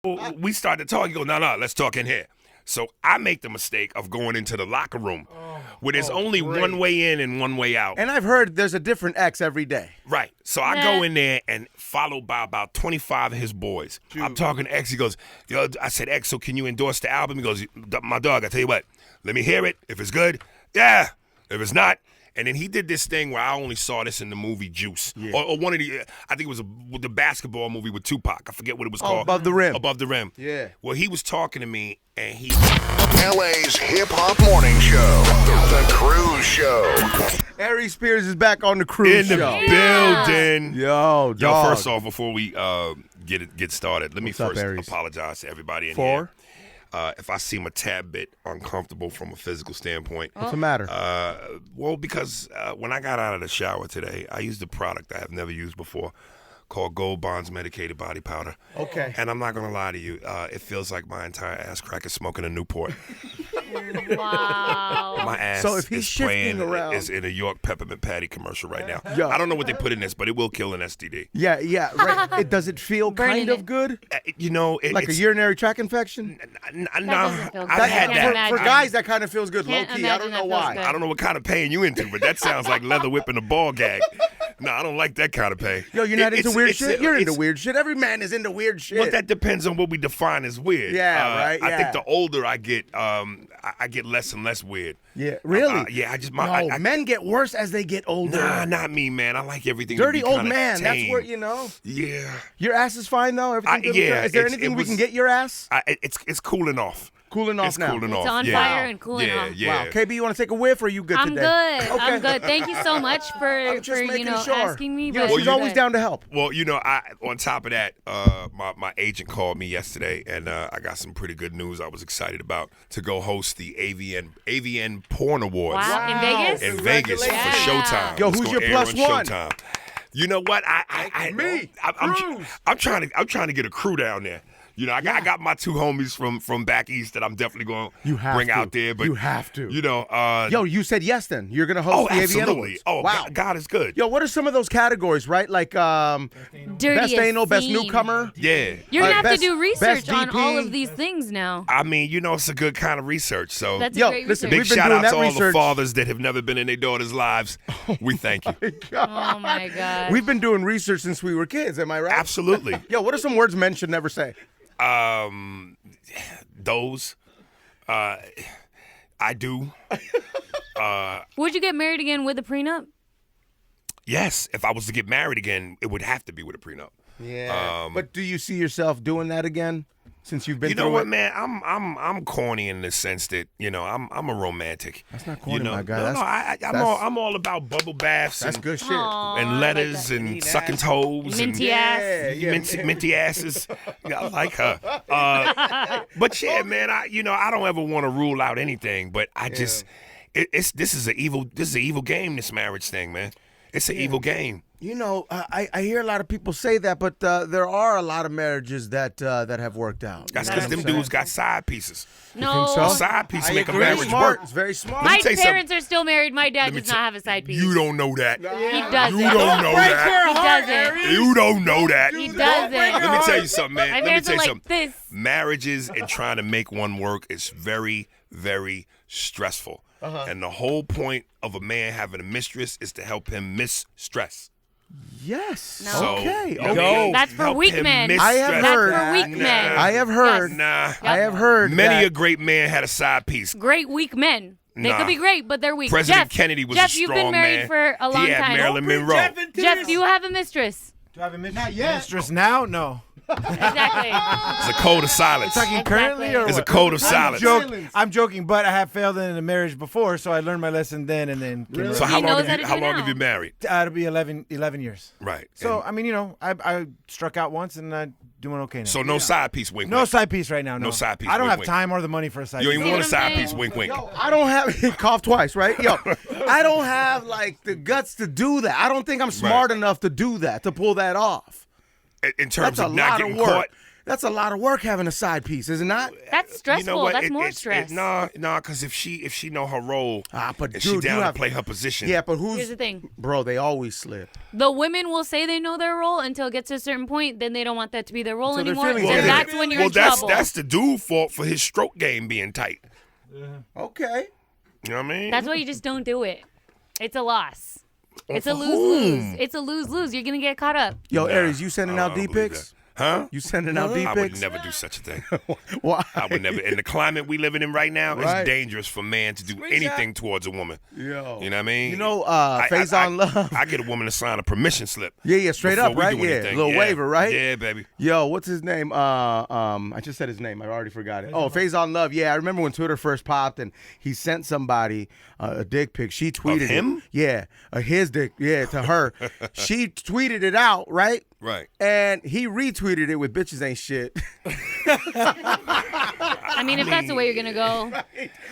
we start to talk. You go, no, let's talk in here. So I make the mistake of going into the locker room where there's only one way in and one way out. And I've heard there's a different ex every day. Right. So I go in there and followed by about 25 of his boys. I'm talking to X. He goes, yo, I said, X, so can you endorse the album? He goes, my dog, I tell you what, let me hear it. If it's good, yeah. If it's not. And then he did this thing where I only saw this in the movie Juice. Yeah. Or one of the, I think it was the basketball movie with Tupac. I forget what it was called. Above the Rim. Above the Rim. Yeah. Well, he was talking to me, and he... LA's hip-hop morning show, The Cruise Show. Aries Spears is back on The Cruise Show. In the building. Yo, dog. First off, before we get started, let me first apologize to everybody in here. If I seem a tad bit uncomfortable from a physical standpoint. What's the matter? Well, because when I got out of the shower today, I used a product I have never used before called Gold Bond's Medicated Body Powder. Okay. And I'm not going to lie to you. It feels like my entire ass crack is smoking a Newport. Wow. My ass so if he's is shifting playing, around. is in a York Peppermint Patty commercial right now. Yo. I don't know what they put in this, but it will kill an STD. Yeah, right. Does it feel kind of good? You know, like a urinary tract infection? No, I've had that. For guys, that kind of feels good, Can't low-key. I don't know why. I don't know what kind of pain you into, but that sounds like leather whipping a ball gag. No, I don't like that kind of pain. Yo, you're not into weird shit? You're into weird shit. Every man is into weird shit. Well, that depends on what we define as weird. Yeah, right. Yeah. I think the older I get, I get less and less weird. Yeah, really? Yeah, men get worse as they get older. Nah, not me, man. I like everything. Dirty to be old man. Tame. That's what you know. Yeah. Your ass is fine though. Everything good? Yeah. Is there anything we can get your ass? It's cooling off. Cooling off now. It's on fire and cooling off. Yeah. Wow. KB, you want to take a whiff or are you good I'm today? good. Okay. I'm good. Thank you so much for asking me. Yeah, she's always down to help. Well, on top of that, my agent called me yesterday, and I got some pretty good news I was excited about to go host the AVN Porn Awards. Wow. In Vegas? In Vegas for Showtime. Yo, who's your plus one? Showtime. You know what? I'm trying to get a crew down there. You know, I got my two homies from back east that I'm definitely going to bring out there. But you have to. You know. Yo, you said yes then. You're going to host the AVN Awards. Oh, wow. God is good. Yo, what are some of those categories, right? Like best anal, best newcomer. Yeah. You're going to have to do research on all of these things now. I mean, it's a good kind of research. So that's a great research. Big shout out to all the fathers that have never been in their daughters' lives. We thank you. Oh, my God. We've been doing research since we were kids. Am I right? Absolutely. Yo, what are some words men should never say? Those, I do. Would you get married again with a prenup? Yes, if I was to get married again, it would have to be with a prenup. Yeah. But do you see yourself doing that again? Since you've been through it? You know what, man? I'm corny in the sense that, I'm a romantic. That's not corny, my guy. I'm all about bubble baths. That's good shit. And letters and sucking toes. Minty ass. Minty asses. Yeah, I like her. But yeah, man, I don't ever want to rule out anything, but I just, this is an evil game, this marriage thing, man. It's an evil game. You know, I hear a lot of people say that, but there are a lot of marriages that have worked out. That's because them dudes got side pieces. No. You think so? Side pieces make a marriage work. It's very smart. My parents are still married. My dad does not have a side piece. You don't know that. He doesn't. You don't know that. He doesn't. You don't know that. He doesn't. Let me tell you something, man. My parents are like this. Marriages and trying to make one work is very, very stressful. And the whole point of a man having a mistress is to help him miss stress. Yes. No. Okay. That's for weak men. I have heard. That's for weak men. I have heard. Nah. I have heard. Many a great man had a side piece. Great weak men. They could be great, but they're weak. President Jeff, Kennedy was Jeff, a strong you've been married man. for a long He had time. Marilyn Monroe. Jeff, do you have a mistress? Do I have a mistress? Not yet. Mistress now? No. Exactly. It's a code of silence. You're talking currently or It's what? a code of silence. I'm joking, but I have failed in a marriage before, so I learned my lesson then and then. Really? So how long have you married? It'll be 11 years. Right. So, I mean, I struck out once and I'm doing okay now. So no side piece, wink, No wink. side piece right now, no. No side piece, I don't wink, have wink. time or the money for a side You piece. ain't want a side piece, wink, wink. Yo, I don't have cough twice, right? Yo, I don't have like the guts to do that. I don't think I'm smart enough to do that, to pull that off. In terms That's of a not lot getting of work. caught. That's a lot of work having a side piece, is it not? That's stressful. You know what? That's more stress. No, because if she know her role, But and dude, she down you to have play her position. Yeah, but who's Here's the thing. Bro, they always slip. The women will say they know their role until it gets to a certain point. Then they don't want that to be their role So their anymore. feelings Then get hurt. that's when you're in trouble. That's the dude fault for his stroke game being tight. Okay. You know what I mean? That's why you just don't do it. It's a loss. It's a for lose-lose. It's a lose-lose. You're going to get caught up. Yo, Nah, Aries, you sending I out don't D believe pics? that. Huh? You sending out D I pics? would never do such a thing. Why? I would never. In the climate we living in right now, Right. it's dangerous for man to do anything towards a woman. Yo. You know what I mean? You know, Faison Love. I get a woman to sign a permission slip. Yeah, straight before up, we right? do Yeah, anything. little waiver, right? Yeah, baby. Yo, what's his name? I just said his name. I already forgot it. Oh, Faison Love. Yeah, I remember when Twitter first popped and he sent somebody a dick pic. She tweeted him? it. Yeah, his dick. Yeah, to her. She tweeted it out, right? Right. And he retweeted it with bitches ain't shit. I mean, if that's the way you're going to go,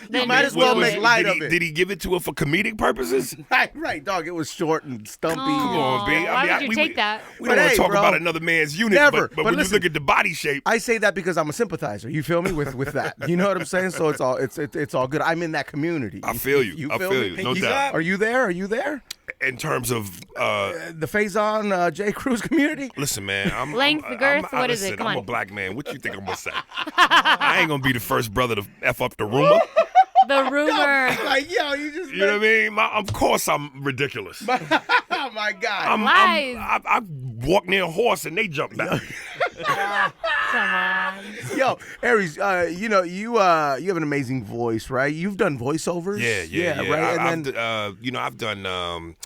then might as well do make it. light did of he, it. Did he give it to her for comedic purposes? right, dog. It was short and stumpy. Come on, B. Why would you take that? We But don't want hey, to talk bro, about another man's unit, never. but But when listen, you look at the body shape, I say that because I'm a sympathizer. You feel me with that? You know what I'm saying? So it's all good. I'm in that community. I feel you. I feel me? you. No doubt. Are you there? Are you there? In terms of, The Faison J. Cruz community? listen, man. Length, girth, what is it? listen, Come I'm a on. black man. What you think I'm gonna say? I ain't gonna be the first brother to f up the rumor. The rumor. Like, yo, you just. You know what I mean? Of course, I'm ridiculous. Oh my God. Lies. I walk near a horse and they jump back. Come on. Yo, Aries, you have an amazing voice, right? You've done voiceovers. Yeah. Right. And then I've done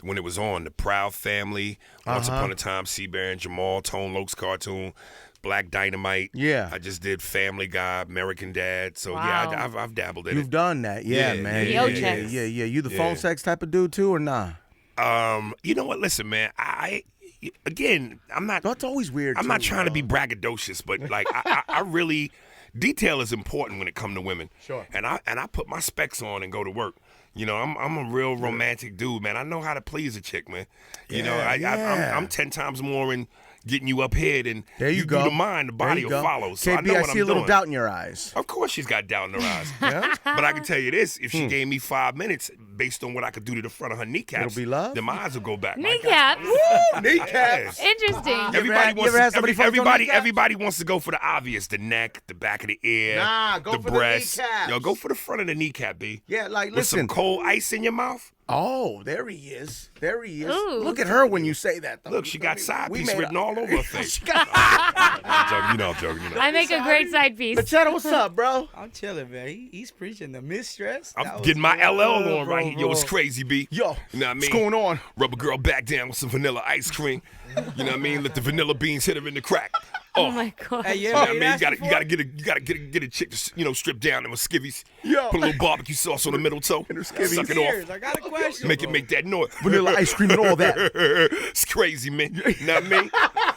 when it was on the Proud Family, Once Upon a Time, Seabear and Jamal, Tone Locs cartoon, Black Dynamite. Yeah. I just did Family Guy, American Dad. So Wow. yeah, I've dabbled in you've done that, Yeah, man. yeah, Yeah. You the phone Yeah. sex type of dude too, or nah? it. You know what? Listen, man. I'm not. That's always weird. I'm not too, trying to bro. be braggadocious, but like I really, detail is important when it comes to women. Sure. And I put my specs on and go to work. You know, I'm a real romantic dude, man. I know how to please a chick, man. You know, I'm 10 times more in getting you up here than There you go. do the mind, the body There will you go. follow. So KB, I know what see I'm a little doing. doubt in your eyes. Of course she's got doubt in her eyes. But I can tell you this, if she gave me 5 minutes based on what I could do to the front of her kneecaps, It'll be love? then my eyes will go back. Kneecaps. Kneecaps. Interesting. Everybody you ever had somebody fuck your kneecaps? everybody wants to go for the obvious, the neck, the back of the ear, Nah, go the for the breast. kneecaps. Yo, go for the front of the kneecap, B. Yeah, like With some listen. cold ice in your mouth. Oh, there he is. There he is. Ooh. Look at her when you say that. Though. Look, she got side We piece made written a- all over her face. She got- I'm joking, you know I'm joking. You know. I make a great side piece. Machado, what's up, bro? I'm chilling, man. He's preaching the mistress. I'm getting my LL on right here. Yo, it's crazy, B. Yo, You know what I mean? what's going on? Rub a girl back down with some vanilla ice cream. You know what I mean? Let the vanilla beans hit her in the crack. Oh my God. Hey, You know what I mean? You gotta get a chick to strip down them with skivvies. Yo. Put a little barbecue sauce on the middle toe. skivvies. Suck it Spears, off. I got a question. Make that noise. Vanilla ice cream and all that. It's crazy, man. You know what I mean?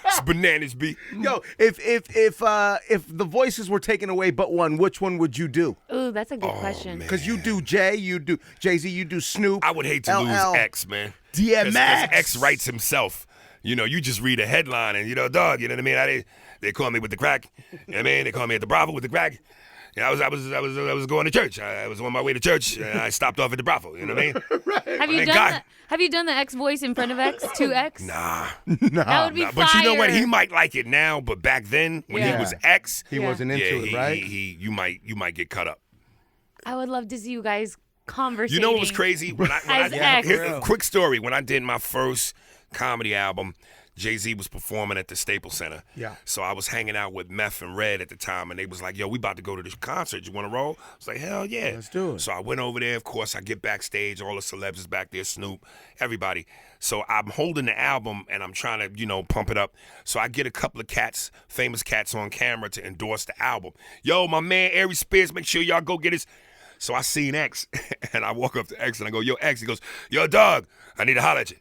It's bananas, B. Yo, if the voices were taken away but one, which one would you do? Ooh, that's a good question. man. Because you do Jay, you do Jay-Z, you do Snoop. I would hate to LL. lose X, man. DMX. 'Cause X writes himself. You know, you just read a headline and, dog, you know what I mean? They call me with the crack. You know what I mean? They call me at the brothel with the crack. You know, I was going to church. I was on my way to church and I stopped off at the brothel. You know what I mean? Have you mean, done God. the Have you done the X voice in front of X to X? Nah. That would be fire. But you know what? He might like it now, but back then when he Yeah. was X, He wasn't into it, right? you might get cut up. I would love to see you guys conversating. You know what was crazy? When I As X. here, a quick story. When I did my first comedy album, Jay-Z was performing at the Staples Center. Yeah. So I was hanging out with Meth and Red at the time, and they was like, yo, we about to go to this concert. You want to roll? I was like, hell yeah. Let's do it. So I went over there. Of course, I get backstage. All the celebs is back there, Snoop, everybody. So I'm holding the album, and I'm trying to, pump it up. So I get a couple of cats, famous cats on camera to endorse the album. Yo, my man, Aries Spears, make sure y'all go get his... So I seen X, and I walk up to X, and I go, yo, X. He goes, yo, dog, I need to holler at you.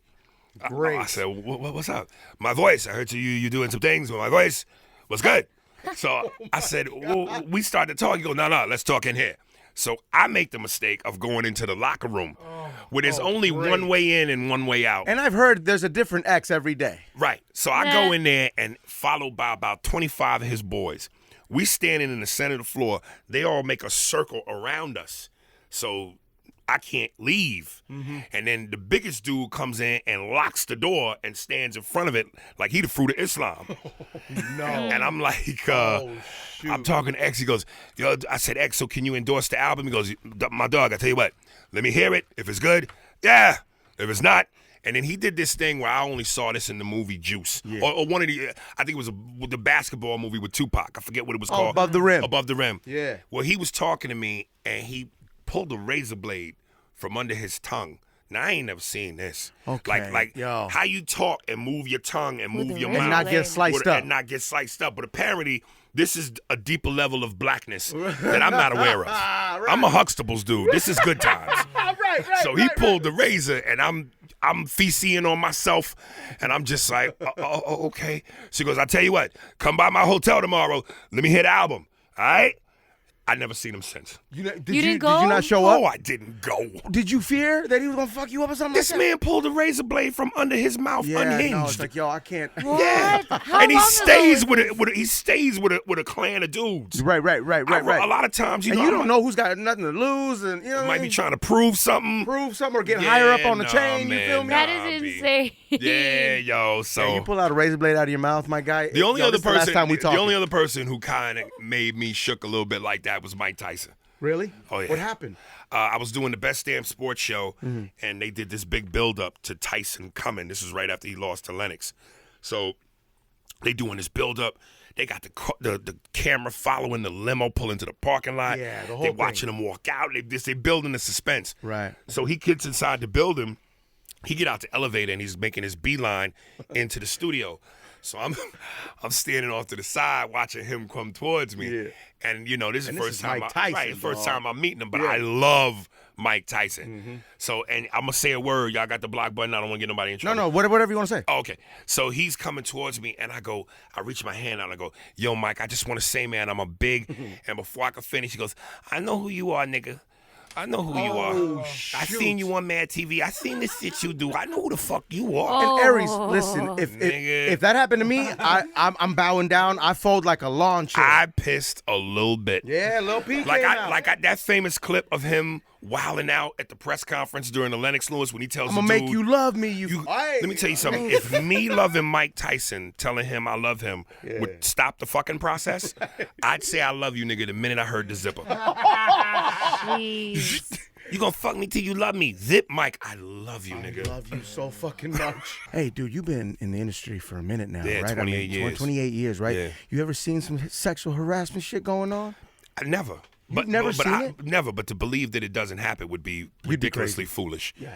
Great. I said, what's up? My voice. I heard you doing some things with my voice. What's good? So I said, well, we started to talk. He goes, no, let's talk in here. So I make the mistake of going into the locker room. where there's only one way in and one way out. And I've heard there's a different X every day. Right. So I go in there and followed by about 25 of his boys. We standing in the center of the floor. They all make a circle around us. So I can't leave. And then the biggest dude comes in and locks the door and stands in front of it like he the fruit of Islam. No. And I'm like, I'm talking to X. He goes, yo, I said, X, so can you endorse the album? He goes, my dog, I tell you what, let me hear it. If it's good, yeah. If it's not. And then he did this thing where I only saw this in the movie Juice. Or one of the, I think it was the basketball movie with Tupac. I forget what it was called. Above the Rim. Above the Rim. Yeah. Well, he was talking to me, and he pulled a razor blade from under his tongue. Now, I ain't never seen this. Okay. Like Yo. how you talk and move your tongue and move your mouth. And not get sliced up. And not get sliced up. But apparently, this is a deeper level of blackness that I'm not aware of. I'm a Huxtables dude. This is good times. So he pulled the razor, and I'm feasting on myself, and I'm just like, okay. She goes, I tell you what, come by my hotel tomorrow. Let me hear the album. All right? I never seen him since. Did didn't go? Did you not show up? Oh, I didn't go. Did you fear that he was gonna fuck you up or something This like that? man pulled a razor blade from under his mouth, unhinged. No, it's like, yo, I can't. Yeah, How and he long stays ago with a clan of dudes. Right. A lot of times, And you don't know who's got nothing to lose, and you know what might I be mean? trying to prove something. Prove something or get higher up on the nah, chain. man, You feel me? nah. That is B. insane. Yeah, yo. So Yeah, you pull out a razor blade out of your mouth, my guy. the only yo, other this is the last person, time we the talked. only other person who kind of made me shook a little bit like that was Mike Tyson. Really? Oh yeah. What happened? I was doing the Best Damn Sports Show, and they did this big build-up to Tyson coming. This was right after he lost to Lennox. So they doing this build-up. They got the camera following the limo pull into the parking lot. Yeah, the whole They thing. watching him walk out. They building the suspense. Right. So he gets inside the building. He get out the elevator, and he's making his beeline into the studio. So I'm standing off to the side watching him come towards me. Yeah. And you know, this is the first time Mike Tyson, right, first dog. time I'm meeting him, but I love Mike Tyson. So, and I'm gonna say a word. Y'all got the block button. I don't want to get nobody in trouble. No, whatever you want to say. Oh, okay. So he's coming towards me, and I reach my hand out, and I go, yo, Mike, I just want to say, man, I'm a big, and before I could finish, he goes, I know who you are, nigga. I know who you are. I seen you on Mad TV. I seen the shit you do. I know who the fuck you are. And Aries, listen, Nigga. if that happened to me, I'm bowing down. I fold like a lawn chair. I pissed a little bit. Yeah, Lil P Like came out. that famous clip of him wilding out at the press conference during the Lennox Lewis when he tells I'm the gonna dude, make you love me. let me tell you something. If me loving Mike Tyson, telling him I love him, would stop the fucking process, I'd say I love you, nigga, the minute I heard the zipper. Jeez. You gonna fuck me till you love me. Zip, Mike, I love you, nigga. I love you so fucking much. Hey, dude, you've been in the industry for a minute now, Yeah, right? 28 years. 28 years, right? Yeah. You ever seen some sexual harassment shit going on? I never. You've never seen it? Never, but to believe that it doesn't happen would be ridiculously foolish. Yeah.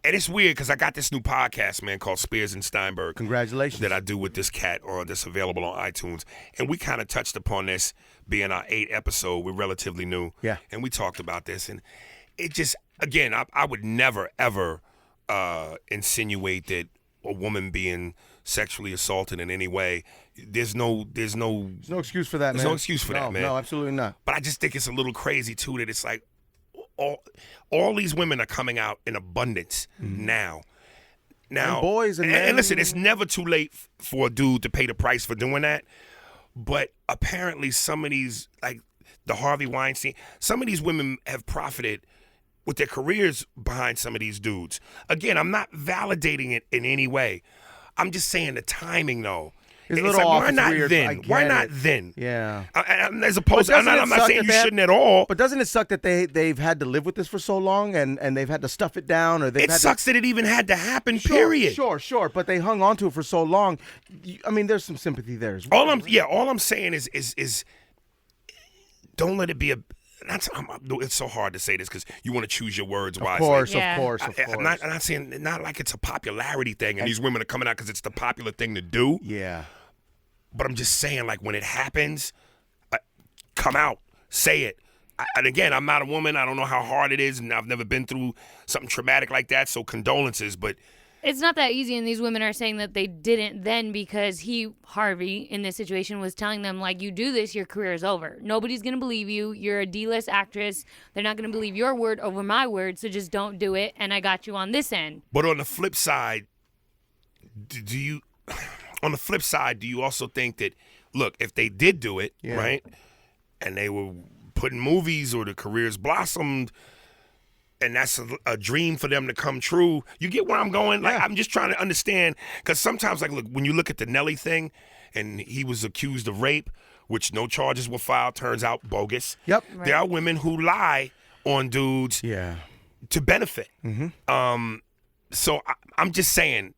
And it's weird because I got this new podcast, man, called Spears and Steinberg. Congratulations. That I do with this cat that's available on iTunes. And we kind of touched upon this being our 8th episode. We're relatively new. Yeah. And we talked about this. And it just, again, I would never, ever insinuate that a woman being sexually assaulted in any way, there's no There's no excuse for that, man. There's no excuse for that, man. No, absolutely not. But I just think it's a little crazy too that it's like all these women are coming out in abundance now. Now, And boys and men. and listen, it's never too late for a dude to pay the price for doing that. But apparently, some of these, like the Harvey Weinstein, some of these women have profited with their careers behind some of these dudes. Again, I'm not validating it in any way. I'm just saying the timing, though. It's a It's little like, off. why It's not weird. I then? get Why not it. then? Yeah. As opposed to, I'm not saying you shouldn't at all. But doesn't it suck that they've had to live with this for so long and they've had to stuff it down, or they've It had sucks that it even had to happen, to, period. Sure. But they hung on to it for so long. I mean, there's some sympathy there as well. All I'm saying is don't let it be a. It's so hard to say this because you want to choose your words wisely. Yeah. Of course. I'm not saying not like it's a popularity thing and these women are coming out because it's the popular thing to do. Yeah. But I'm just saying, like, when it happens, come out, say it. And again, I'm not a woman. I don't know how hard it is, and I've never been through something traumatic like that. So condolences, but It's not that easy, and these women are saying that they didn't then because Harvey, in this situation, was telling them, like, you do this, your career is over. Nobody's going to believe you. You're a D-list actress. They're not going to believe your word over my word, so just don't do it, and I got you on this end. But on the flip side, do you also think that, look, if they did do it, right, and they were putting movies or the careers blossomed, and that's a dream for them to come true. You get where I'm going? Like, I'm just trying to understand, because sometimes, like, look, when you look at the Nelly thing, and he was accused of rape, which no charges were filed, turns out bogus. Yep. Right. There are women who lie on dudes to benefit. So I'm just saying,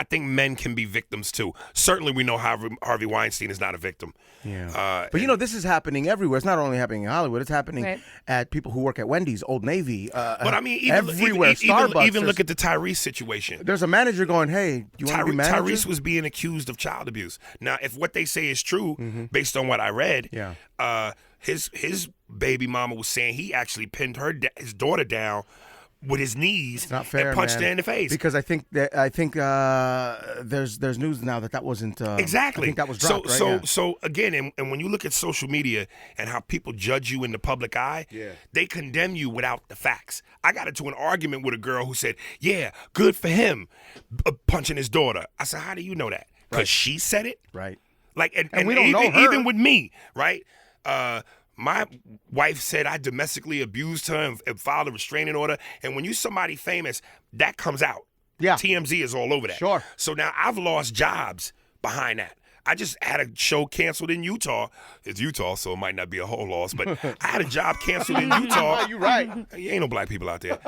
I think men can be victims too. Certainly we know Harvey Weinstein is not a victim. Yeah. But this is happening everywhere. It's not only happening in Hollywood. It's happening at people who work at Wendy's, Old Navy, but I mean, everywhere. Starbucks. Even look at the Tyrese situation. There's a manager going, hey, you want to be manager? Tyrese was being accused of child abuse. Now, if what they say is true, based on what I read, his baby mama was saying he actually pinned his daughter down with his knees and punched her in the face. Because I think there's news now that wasn't exactly. I think that was dropped. So again, and when you look at social media and how people judge you in the public eye, they condemn you without the facts. I got into an argument with a girl who said, "Yeah, good for him, punching his daughter." I said, "How do you know that? Because she said it, right?" Like, and we don't even, know her. even with me, right? My wife said I domestically abused her and filed a restraining order. And when you're somebody famous, that comes out. Yeah. TMZ is all over that. Sure. So now I've lost jobs behind that. I just had a show canceled in Utah. It's Utah, so it might not be a whole loss, but I had a job canceled in Utah. You're right. You ain't no black people out there.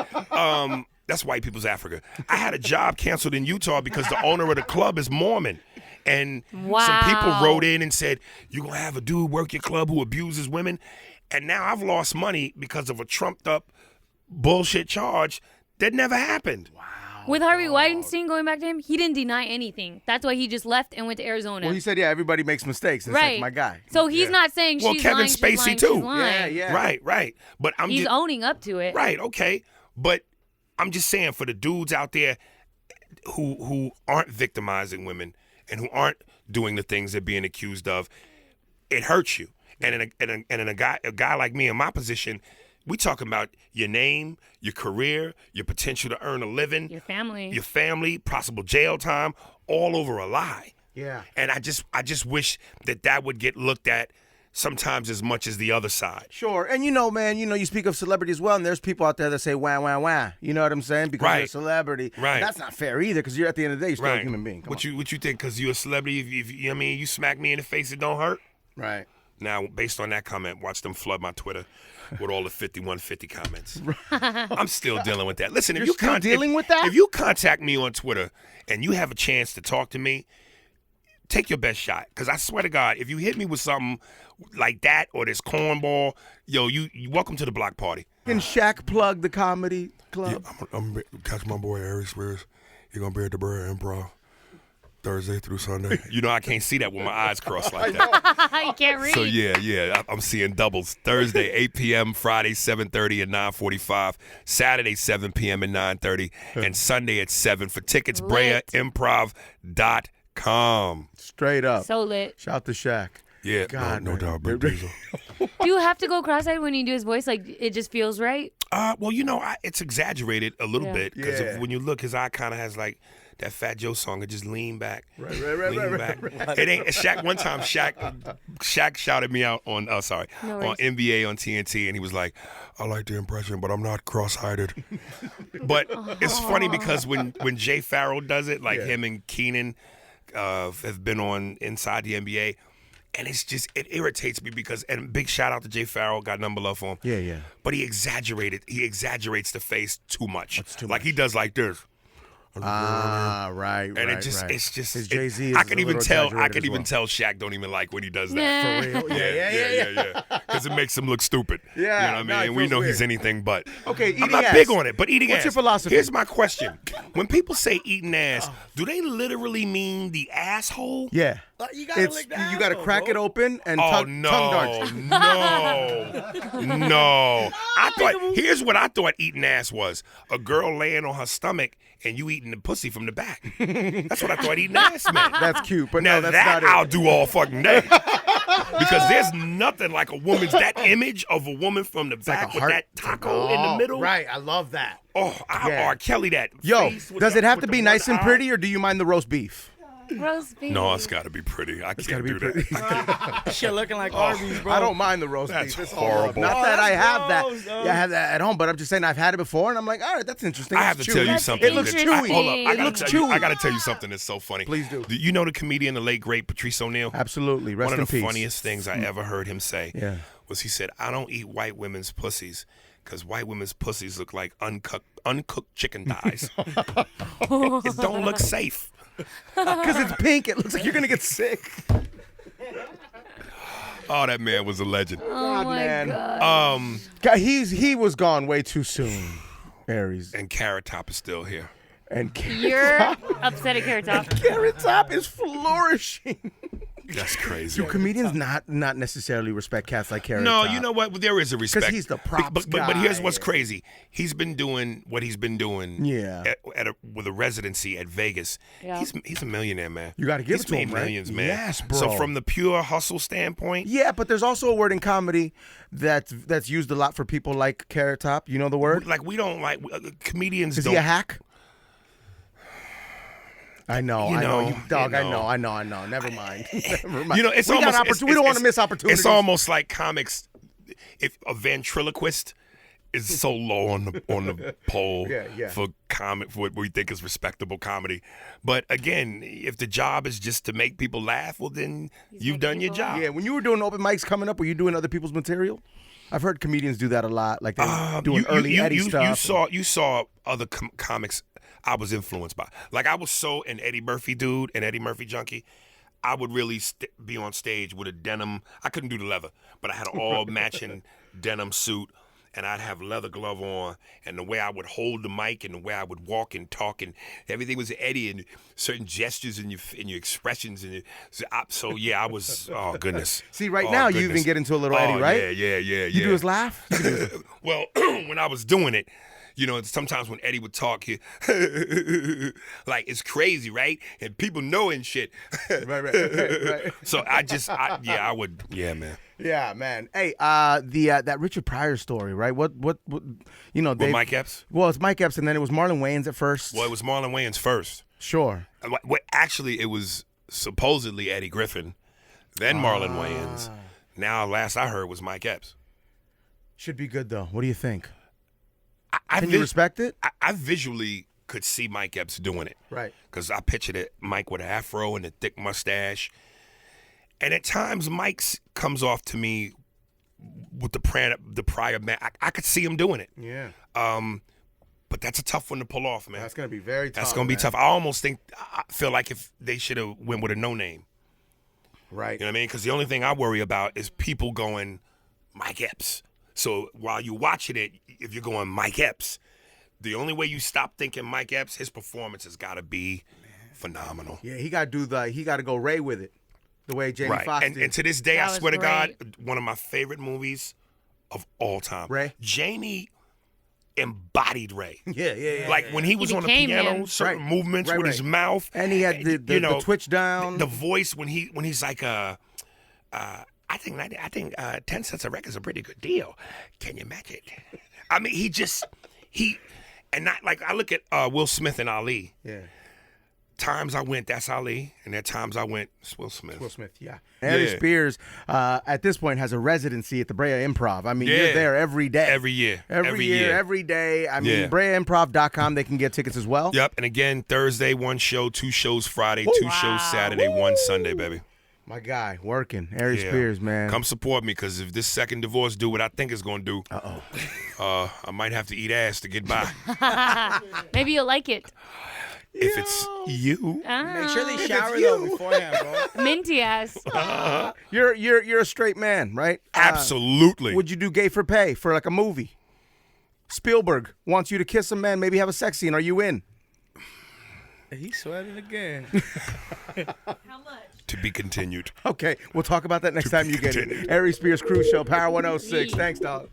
That's white people's Africa. I had a job canceled in Utah because the owner of the club is Mormon. And some people wrote in and said, you're going to have a dude work your club who abuses women. And now I've lost money because of a trumped up bullshit charge that never happened. Wow. With Harvey Weinstein, going back to him, he didn't deny anything. That's why he just left and went to Arizona. Well, he said, everybody makes mistakes. It's like my guy. So he's not saying she's Kevin lying, Spacey she's lying, too. she's lying. Yeah. Right. But he's owning up to it. Right, okay. But I'm just saying, for the dudes out there who aren't victimizing women and who aren't doing the things they're being accused of, it hurts you. And in a guy like me in my position, we talking about your name, your career, your potential to earn a living, your family, possible jail time, all over a lie. Yeah. And I just wish that would get looked at sometimes as much as the other side. Sure. And man, you speak of celebrity as well, and there's people out there that say wah, wah, wah. You know what I'm saying? Because you're a celebrity. Right. And that's not fair either, because you're at the end of the day, you're still a human being. What you think, because you're a celebrity, if you smack me in the face, it don't hurt? Right. Now, based on that comment, watch them flood my Twitter with all the 5150 comments. I'm still dealing with that. Listen, You're still dealing with that? If you contact me on Twitter and you have a chance to talk to me, take your best shot. Because I swear to God, if you hit me with something like that or this cornball, you welcome to the block party. Can Shaq plug the comedy club? Yeah, I'm catch my boy Aries Spears. He's going to be at the Brea Improv Thursday through Sunday. I can't see that with my eyes crossed like that. You can't read. So yeah, I'm seeing doubles. Thursday 8 p.m., Friday 7:30 and 9:45, Saturday 7 p.m. and 9:30, and Sunday at 7. For tickets, BreaImprov.com. Straight up. So lit. Shout to Shaq. Yeah, God, no doubt, Big Diesel. Do you have to go cross-eyed when you do his voice? Like, it just feels right? Well, it's exaggerated a little bit because when you look, his eye kind of has like that Fat Joe song. It just lean back. Right. It ain't Shaq. One time, Shaq shouted me out on on NBA on TNT, and he was like, I like the impression, but I'm not cross-eyed. But it's funny because when Jay Farrell does it, like him and Keenan have been on Inside the NBA. And it irritates me because, and big shout out to Jay Farrell, got number love for him. Yeah. But he exaggerates the face too much. That's too like much. He does like this. Right. And it's just His Jay-Z is I can even tell tell Shaq don't even like when he does that. For real? Yeah. Because it makes him look stupid. Yeah. You know what I mean? And we know weird. he's anything but. Okay, eating I'm not ass. big on it, but eating ass. What's your philosophy? Here's my question. When people say eating ass, do they literally mean the asshole? Yeah. You gotta lick the you gotta asshole, crack bro. it open and Oh tongue darts. no! I thought. Here's what I thought eating ass was: a girl laying on her stomach and you eating the pussy from the back. That's what I thought eating ass meant. That's cute, but Now no, that's that not it. I'll do all fucking day. Because there's nothing like a woman's that image of a woman from the back like a with heart. that taco in the middle. Right, I love that. Oh, I Yeah. R. Kelly that. Yo, face with does the- it have with to the be one nice and eye? pretty, or do you mind the roast beef? Roast beef. No, it's got to be pretty. I can't gotta be do pretty. that. Shit looking like Arby's, bro. I don't mind the roast That's beef. It's all love. horrible. Not Oh, that I that's have that. gross, though. Yeah, I have that at home, but I'm just saying I've had it before, and I'm like, all right, that's interesting. I It's have to chewy. tell you That's something. It looks that- chewy. Hold up. I It gotta looks tell you- chewy. I got to tell you something that's so funny. Please do. You know the comedian, the late, great Patrice O'Neal? Absolutely. Rest One in of the peace. funniest things I ever heard him say Yeah. was he said, I don't eat white women's pussies because white women's pussies look like uncooked chicken thighs. It don't look safe. Because it's pink, it looks like you're gonna get sick. Oh, that man was a legend. Oh my man. God. God, he was gone way too soon, Aries. And Carrot Top is still here. And You're upset at Carrot Top. Carrot Top is flourishing. That's crazy. Comedians not necessarily respect cats like Carrot No, Top. you know what? There is a respect. he's the props but here's guy. what's crazy. He's been doing what he's been doing. Yeah. With a residency at Vegas. Yeah. He's a millionaire, man. You gotta give He's it to made him, right? millions, man. Yes, bro. So from the pure hustle standpoint, Yeah, but there's also a word in comedy that's used a lot for people like Carrot Top. You know the word? like we don't like comedians. Is don't. he a hack? I know, You I know, know, you dog. you I know. know. Never mind. Never mind. You know, it's we got almost we don't want to it's- miss opportunities. It's almost like comics. If a ventriloquist is so low on the pole Yeah. for what we think is respectable comedy, but again, if the job is just to make people laugh, well then you've done your people laugh. job. Yeah, when you were doing open mics coming up, were you doing other people's material? I've heard comedians do that a lot, like they're doing early Eddie stuff. You saw other comics I was influenced by. Like I was so an Eddie Murphy dude, an Eddie Murphy junkie. I would really be on stage with a denim. I couldn't do the leather, but I had an all matching denim suit, and I'd have leather glove on, and the way I would hold the mic and the way I would walk and talk and everything was Eddie, and certain gestures and your expressions and so yeah, I was oh goodness. See, right Oh, now you goodness. even get into a little Oh, Eddie, right? Yeah. You do his laugh. Well, when I was doing it, you know, sometimes when Eddie would talk, he like it's crazy, right? And people know and shit. right. So I would, man. Yeah, man. Hey, that Richard Pryor story, right? What you know? With they Mike Epps? Well, it's Mike Epps, and then it was Marlon Wayans at first. Well, it was Marlon Wayans first. Sure. Well, actually, it was supposedly Eddie Griffin, then Marlon Wayans. Now, last I heard was Mike Epps. Should be good though. What do you think? I Can you respect it? I visually could see Mike Epps doing it. Right. Because I pictured it, Mike with an afro and a thick mustache. And at times, Mike's comes off to me with the prior man. I could see him doing it. Yeah. But that's a tough one to pull off, man. That's gonna be very tough. That's gonna be man. tough. I feel like if they should have went with a no name. Right. You know what I mean? Because the only thing I worry about is people going Mike Epps. So while you're watching it, if you're going Mike Epps, the only way you stop thinking Mike Epps, his performance has got to be phenomenal. Yeah, he got to go Ray with it, the way Jamie Right. Foxx And did. to this day, That I was swear to God, great. one of my favorite movies of all time. Ray? Jamie embodied Ray. Yeah. Like when he was on the became piano, him. certain Right. movements Right, with right. his mouth. And he had the you know, twitch down. The voice when he's like I think 10 cents a record's a pretty good deal. Can you match it? I mean, and not like I look at Will Smith and Ali. Yeah. Times I went, that's Ali, and there times I went, it's Will Smith. Will Smith, yeah. Aries Yeah. Spears, at this point, has a residency at the Brea Improv. I mean, you're Yeah. there every day. Every year. Every year, every day. I mean, Yeah. BreaImprov.com, they can get tickets as well. Yep, and again, Thursday, 1 show, 2 shows Friday, 2 shows Saturday, 1 Sunday, baby. My guy, working. Aries Yeah. Spears, man. Come support me, because if this second divorce do what I think it's going to do, I might have to eat ass to get by. Maybe you'll like it. If it's you. Make sure they shower though beforehand, bro. Minty ass. You're a straight man, right? Absolutely. Would you do gay for pay for like a movie? Spielberg wants you to kiss a man, maybe have a sex scene. Are you in? He's sweating again. To be continued. Okay, we'll talk about that next time you get it. continued. Aries Spears Cruise Show, Power 106. Thanks, dog.